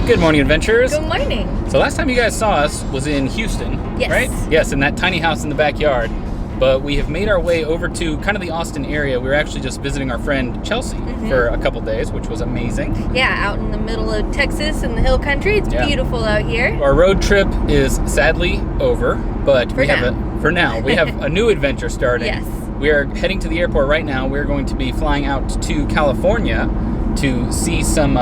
Good morning, adventurers. Good morning. So last time you guys saw us was in Houston, Yes. right? Yes, in that tiny house in the backyard. But we have made our way over to kind of the Austin area. We were actually just visiting our friend Chelsea for a couple days, which was amazing. Yeah, out in the middle of Texas in the hill country. It's beautiful out here. Our road trip is sadly over, but we have a new adventure starting. Yes. We are heading to the airport right now. We're going to be flying out to California to see some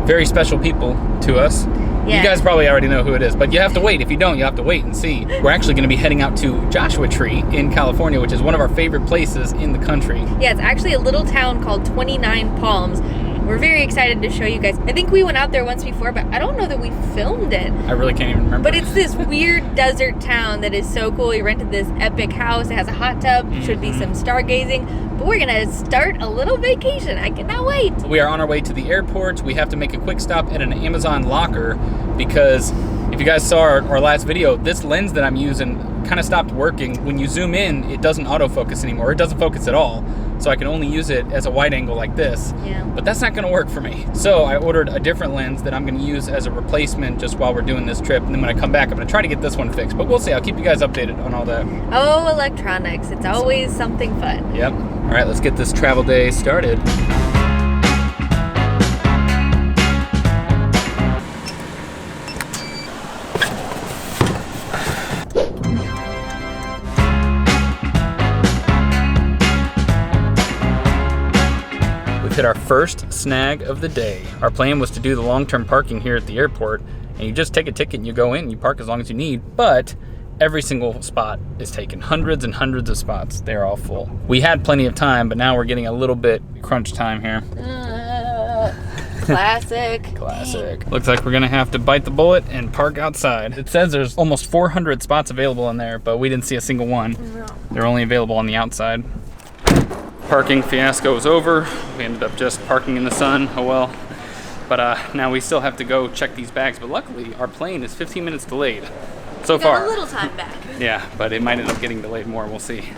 very special people to us. Yeah. You guys probably already know who it is, but you have to wait. If you don't, you have to wait and see. We're actually going to be heading out to Joshua Tree in California, which is one of our favorite places in the country. Yeah, it's actually a little town called 29 Palms. We're very excited to show you guys. I think we went out there once before, but I don't know that we filmed it. I really can't even remember. But it's this weird desert town that is so cool. We rented this epic house. It has a hot tub. Should be some stargazing. But we're going to start a little vacation. I cannot wait. We are on our way to the airport. We have to make a quick stop at an Amazon locker because if you guys saw our last video, this lens that I'm using kind of stopped working. When you zoom in, it doesn't autofocus anymore. It doesn't focus at all. So I can only use it as a wide angle like this. Yeah. But that's not going to work for me. So I ordered a different lens that I'm going to use as a replacement just while we're doing this trip. And then when I come back, I'm going to try to get this one fixed. But we'll see. I'll keep you guys updated on all that. Oh, electronics. It's always something fun. Yep. All right, let's get this travel day started. Hit our first snag of the day. Our plan was to do the long-term parking here at the airport, and you just take a ticket and you go in and you park as long as you need, but every single spot is taken. Hundreds and hundreds of spots. They're all full. We had plenty of time, but now we're getting a little bit crunch time here. Classic. Classic. Looks like we're gonna have to bite the bullet and park outside. It says there's almost 400 spots available in there, but we didn't see a single one. No. They're only available on the outside. Parking fiasco is over. We ended up just parking in the sun. Oh well. But now we still have to go check these bags. But luckily, our plane is 15 minutes delayed so far. Got a little time back. Yeah, but it might end up getting delayed more. We'll see.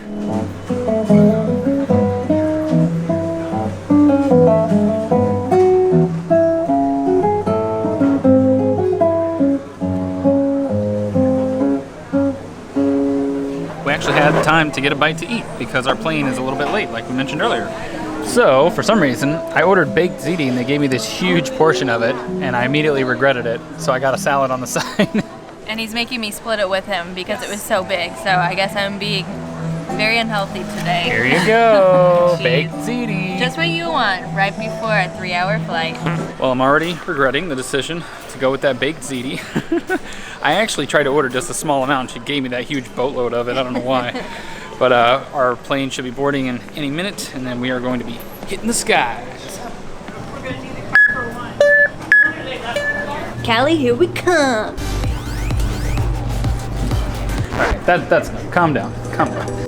Had time to get a bite to eat because our plane is a little bit late, like we mentioned earlier. So for some reason I ordered baked ziti and they gave me this huge portion of it and I immediately regretted it, so I got a salad on the side. And he's making me split it with him because it was so big, so I guess I'm being very unhealthy today. Here you go. Baked ziti. Just what you want right before a 3-hour flight. Well, I'm already regretting the decision to go with that baked ziti. I actually tried to order just a small amount. She gave me that huge boatload of it. I don't know why. But our plane should be boarding in any minute, and then we are going to be hitting the skies. Callie, here we come. All right, that's enough. Calm down. Calm down.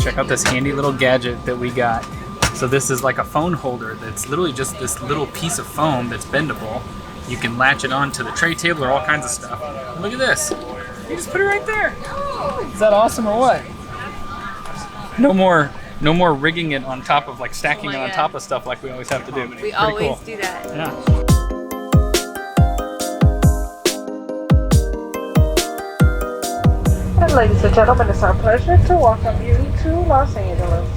Check out this handy little gadget that we got. So this is like a phone holder that's literally just this little piece of foam that's bendable. You can latch it onto the tray table or all kinds of stuff. And look at this. You just put it right there. Is that awesome or what? No more rigging it on top of like stacking it on top of stuff like we always have to do. We always do that. Yeah. And ladies and gentlemen, it's our pleasure to welcome you to Los Angeles.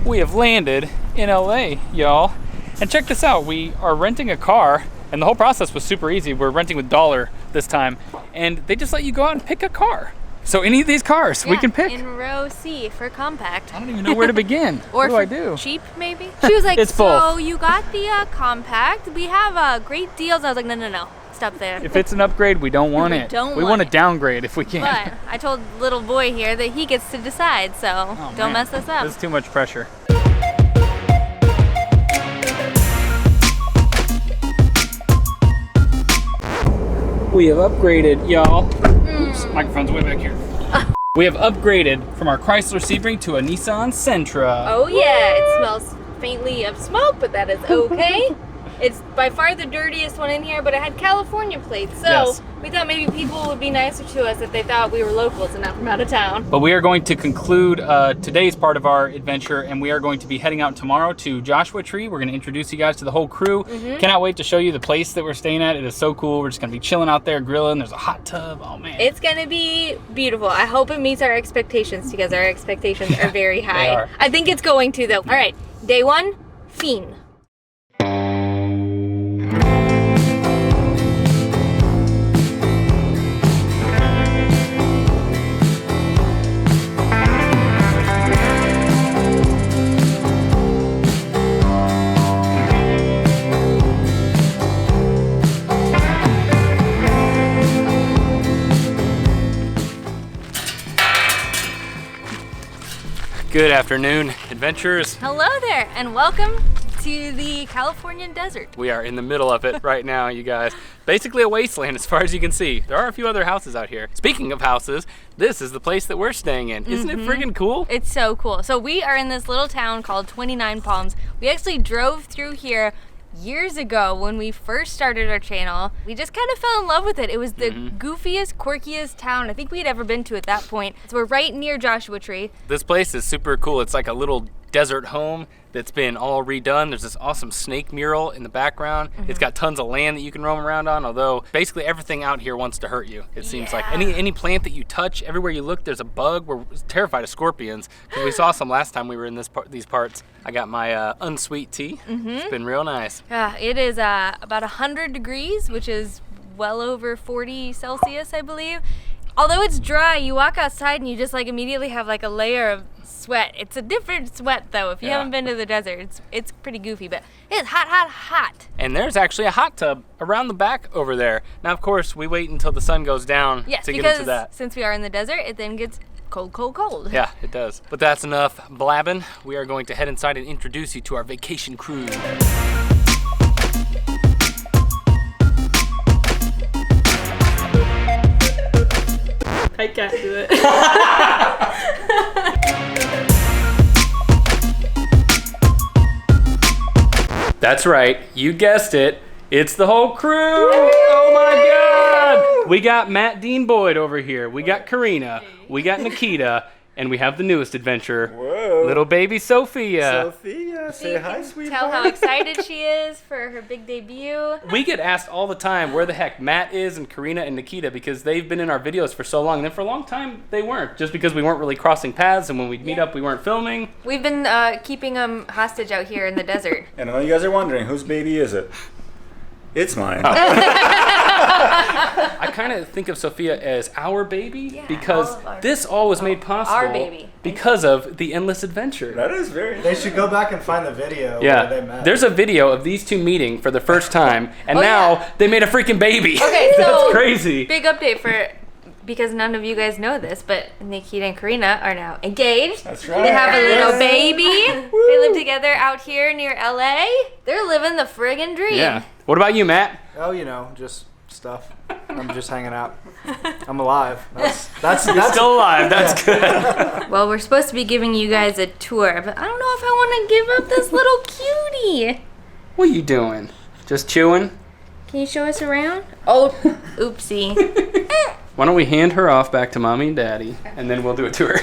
We have landed in LA, y'all. And check this out, we are renting a car, and the whole process was super easy. We're renting with Dollar this time, and they just let you go out and pick a car. So any of these cars we can pick. In row C for compact. I don't even know where to begin. Or what do I do? Cheap, maybe? She was like, It's so both. you got the compact. We have great deals. I was like, no. Stop there. If it's an upgrade, we don't want it. Don't we want want it. to downgrade if we can. But I told little boy here that he gets to decide, so don't mess this up. This is too much pressure. We have upgraded, y'all. Oops, microphone's way back here. We have upgraded from our Chrysler Sebring to a Nissan Sentra. Oh yeah, it smells faintly of smoke, but that is okay. It's by far the dirtiest one in here, but it had California plates. So Yes. we thought maybe people would be nicer to us if they thought we were locals and not from out of town. But we are going to conclude today's part of our adventure, and we are going to be heading out tomorrow to Joshua Tree. We're going to introduce you guys to the whole crew. Cannot wait to show you the place that we're staying at. It is so cool. We're just going to be chilling out there, grilling. There's a hot tub. Oh, man. It's gonna be beautiful. I hope it meets our expectations because our expectations are very high. are. I think it's going to though. All right, day one, fiend. Good afternoon, adventurers. Hello there, and welcome to the Californian desert. We are in the middle of it right now, you guys. Basically a wasteland as far as you can see. There are a few other houses out here. Speaking of houses, this is the place that we're staying in. Isn't it friggin' cool? It's so cool. So we are in this little town called 29 Palms. We actually drove through here years ago when we first started our channel. We just kind of fell in love with it. It was the goofiest, quirkiest town I think we'd ever been to at that point. So we're right near Joshua Tree. This place is super cool. It's like a little desert home that's been all redone. There's this awesome snake mural in the background. It's got tons of land that you can roam around on, although basically everything out here wants to hurt you. It seems like any plant that you touch, everywhere you look, there's a bug. We're terrified of scorpions because we saw some last time we were in these parts. I got my unsweet tea. It's been real nice. It is about 100 degrees, which is well over 40 Celsius, I believe. Although it's dry, you walk outside and you just like immediately have like a layer of sweat. It's a different sweat though. If you haven't been to the desert, it's pretty goofy, but it's hot, hot, hot. And there's actually a hot tub around the back over there. Now, of course, we wait until the sun goes down Yes, to get because into that. since we are in the desert, it then gets cold, cold, cold. Yeah, it does. But that's enough blabbing. We are going to head inside and introduce you to our vacation crew. I can't do it. That's right, you guessed it. It's the whole crew. Oh my God! We got Matt Dean Boyd over here. We got Karina. We got Nikita. And we have the newest adventurer, little baby Sophia. Sophia, say hi, sweetheart. Tell how excited she is for her big debut. We get asked all the time where the heck Matt is and Karina and Nikita because they've been in our videos for so long. And then for a long time, they weren't, just because we weren't really crossing paths. And when we'd meet up, we weren't filming. We've been keeping them hostage out here in the desert. And I know you guys are wondering, whose baby is it? It's mine. I kind of think of Sophia as our baby because this all was made possible our baby. because of the endless adventure. That is very They should go back and find the video Yeah, where they met. there's a video of these two meeting for the first time, and now they made a freaking baby. Okay, so That's crazy. Big update because none of you guys know this, but Nikita and Karina are now engaged. That's right. They have a little baby. They live together out here near LA. They're living the friggin' dream. Yeah. What about you, Matt? Oh, you know, just stuff. I'm just hanging out. I'm alive. That's You're still alive. That's good. Well, we're supposed to be giving you guys a tour, but I don't know if I want to give up this little cutie. What are you doing? Just chewing? Can you show us around? Oh, oopsie. Why don't we hand her off back to mommy and daddy, and then we'll do a tour.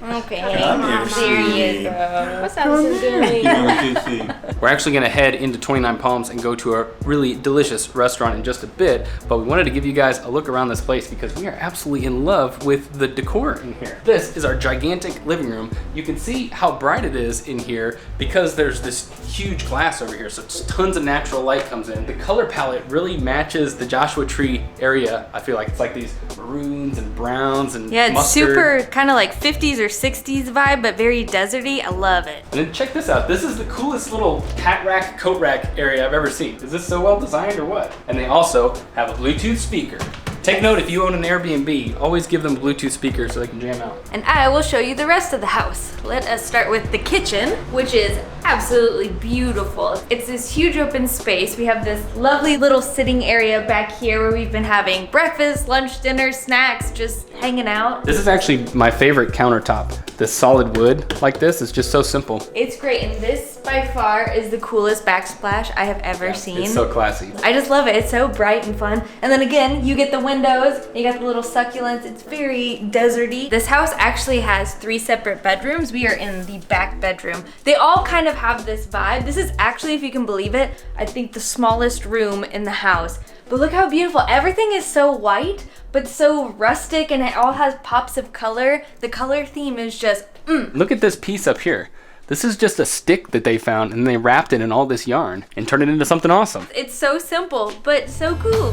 Okay. Come here, There you go. What's up, Cinderella? We're actually going to head into 29 Palms and go to a really delicious restaurant in just a bit, but we wanted to give you guys a look around this place because we are absolutely in love with the decor in here. This is our gigantic living room. You can see how bright it is in here because there's this huge glass over here, so tons of natural light comes in. The color palette really matches the Joshua Tree area. I feel like it's like these maroons and browns and Yeah, it's mustard. super kind of like 50s or 60s vibe, but very deserty. I love it. And then check this out. This is the coolest little hat rack, coat rack area I've ever seen. Is this so well designed or what? And they also have a Bluetooth speaker. Take note, if you own an Airbnb, always give them a Bluetooth speaker so they can jam out. And I will show you the rest of the house. Let us start with the kitchen, which is absolutely beautiful. It's this huge open space. We have this lovely little sitting area back here where we've been having breakfast, lunch, dinner, snacks, just hanging out. This is actually my favorite countertop. This solid wood like this is just so simple. It's great, and this by far is the coolest backsplash I have ever seen. It's so classy. I just love it. It's so bright and fun. And then again, you get the windows, you got the little succulents. It's very deserty. This house actually has 3 separate bedrooms. We are in the back bedroom. They all kind of have this vibe. This is actually, if you can believe it, I think the smallest room in the house. But look how beautiful. Everything is so white, but so rustic, and it all has pops of color. The color theme is just, Look at this piece up here. This is just a stick that they found, and they wrapped it in all this yarn and turned it into something awesome. It's so simple, but so cool.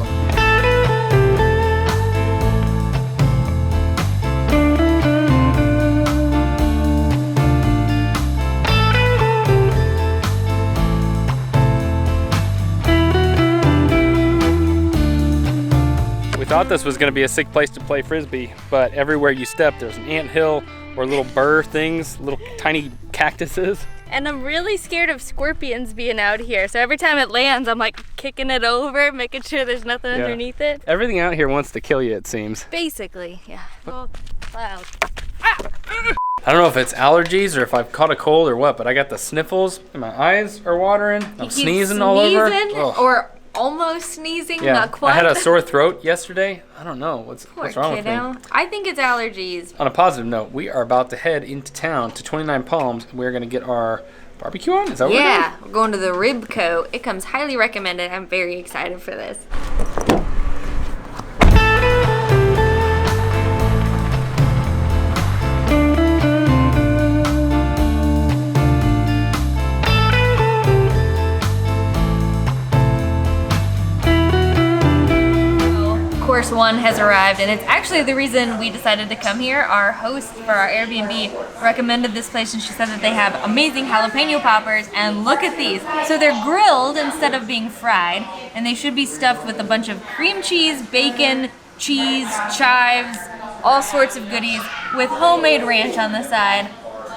We thought this was going to be a sick place to play Frisbee, but everywhere you step, there's an anthill or little burr things, little tiny cactuses. And I'm really scared of scorpions being out here. So every time it lands, I'm like kicking it over, making sure there's nothing underneath it. Everything out here wants to kill you, it seems. Basically, yeah. Well, loud. I don't know if it's allergies or if I've caught a cold or what, but I got the sniffles and my eyes are watering. I'm sneezing all over. Ugh. Or almost sneezing, Yeah, not quite. I had a sore throat yesterday. I don't know what's wrong with me. I think it's allergies. On a positive note, we are about to head into town to 29 Palms, and we're going to get our barbecue on. Is that what we're doing? Yeah, we're going to the Ribco. It comes highly recommended. I'm very excited for this. Course 1 has arrived, and it's actually the reason we decided to come here. Our host for our Airbnb recommended this place, and she said that they have amazing jalapeno poppers, and look at these. So they're grilled instead of being fried, and they should be stuffed with a bunch of cream cheese, bacon, cheese, chives, all sorts of goodies with homemade ranch on the side.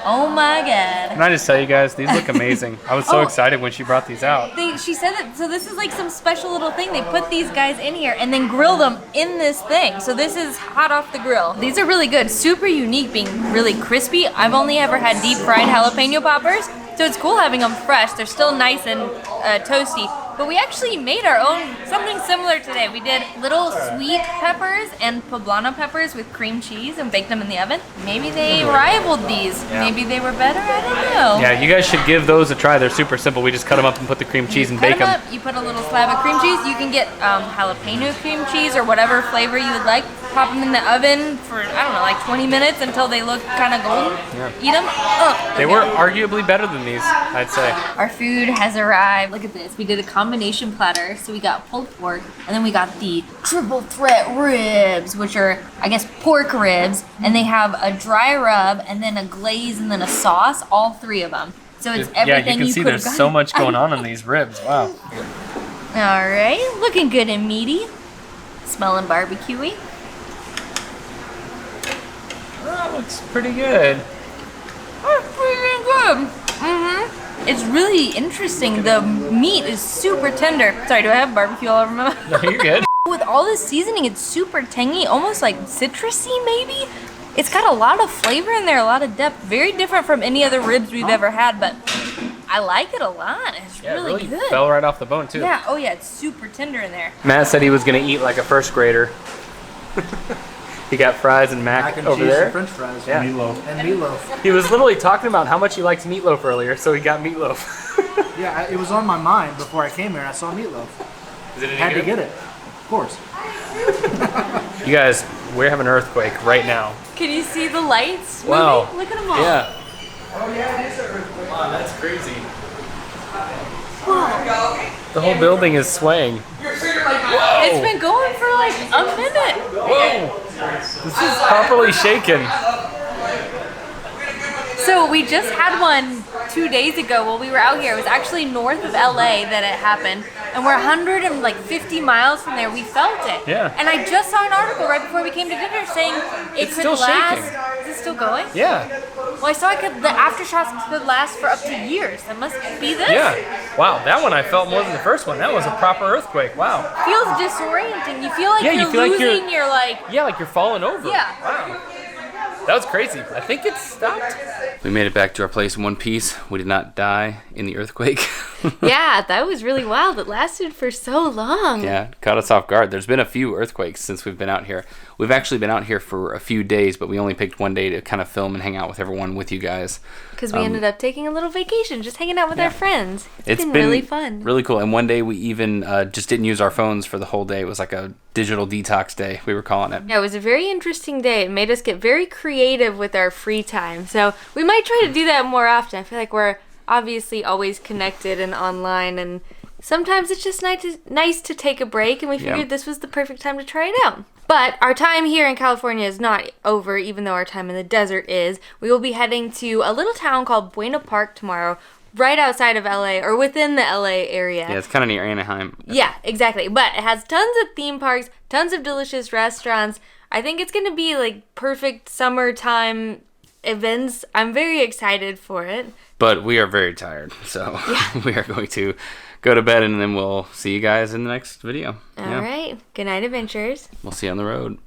Oh my God. Can I just tell you guys, these look amazing. I was so excited when she brought these out. She said that, so this is like some special little thing. They put these guys in here and then grill them in this thing. So this is hot off the grill. These are really good, super unique, being really crispy. I've only ever had deep fried jalapeno poppers, so it's cool having them fresh. They're still nice and toasty. But we actually made our own, something similar today. We did little sweet peppers and poblano peppers with cream cheese and baked them in the oven. Maybe they rivaled these. Yeah. Maybe they were better, I don't know. Yeah, you guys should give those a try. They're super simple. We just cut them up and put the cream cheese and bake them. You put a little slab of cream cheese. You can get jalapeno cream cheese or whatever flavor you would like. Pop them in the oven for, I don't know, like 20 minutes until they look kind of golden. Yeah. Eat them. Oh, They were arguably better than these, I'd say. Our food has arrived. Look at this. We did a combination platter. So we got pulled pork, and then we got the triple threat ribs, which are, I guess, pork ribs. And they have a dry rub, and then a glaze, and then a sauce. All 3 of them. So it's everything Yeah, you can see there's so much going on in these ribs. Wow. All right, looking good and meaty. Smelling barbecuey. That looks pretty good. That's pretty good. It's really interesting. The meat is super tender. Sorry, do I have barbecue all over my mouth? No, you're good. With all this seasoning, it's super tangy, almost like citrusy maybe. It's got a lot of flavor in there, a lot of depth. Very different from any other ribs we've ever had, but I like it a lot. It's really good. Fell right off the bone too. Yeah, oh yeah, it's super tender in there. Matt said he was gonna eat like a first grader. He got fries and mac and over cheese there. and French fries. Yeah. And meatloaf. He was literally talking about how much he likes meatloaf earlier, so he got meatloaf. Yeah, it was on my mind before I came here and I saw meatloaf. Is it any Had good? to get it. Of course. You guys, we're having an earthquake right now. Can you see the lights Wow. moving? Look at them all. Yeah. Oh yeah, it is an earthquake. Wow, that's crazy. The whole building is swaying. It's been going for like a minute. Whoa! This is properly shaken. So we just had one 2 days ago while we were out here. It was actually north of LA that it happened. And we're 150 miles from there. We felt it. Yeah. And I just saw an article right before we came to dinner saying it It's could still last. shaking. Is it still going? Yeah. Well, I saw the aftershocks could last for up to years. That must be this. Yeah. Wow, that one I felt more than the first one. That was a proper earthquake. Wow. Feels disorienting. You feel like Yeah, you you're feel like you're- losing your like. Yeah, like you're falling over. Yeah. Wow. That was crazy. I think it stopped. We made it back to our place in one piece. We did not die in the earthquake. Yeah, that was really wild. It lasted for so long. Yeah, caught us off guard. There's been a few earthquakes since we've been out here. We've actually been out here for a few days, but we only picked one day to kind of film and hang out with everyone, with you guys. Because we ended up taking a little vacation, just hanging out with our friends. It's been really fun. Really cool. And one day we even just didn't use our phones for the whole day. It was like a digital detox day, we were calling it. Yeah, it was a very interesting day. It made us get very creative with our free time. So we might try to do that more often. I feel like we're obviously always connected and online, and sometimes it's just nice to take a break, and we figured this was the perfect time to try it out. But our time here in California is not over, even though our time in the desert is. We will be heading to a little town called Buena Park tomorrow, right outside of LA, or within the LA area. Yeah, it's kind of near Anaheim. Yeah, exactly. But it has tons of theme parks, tons of delicious restaurants. I think it's going to be like perfect summertime events. I'm very excited for it. But we are very tired, so we are going to go to bed, and then we'll see you guys in the next video. All right. Good night, adventurers. We'll see you on the road.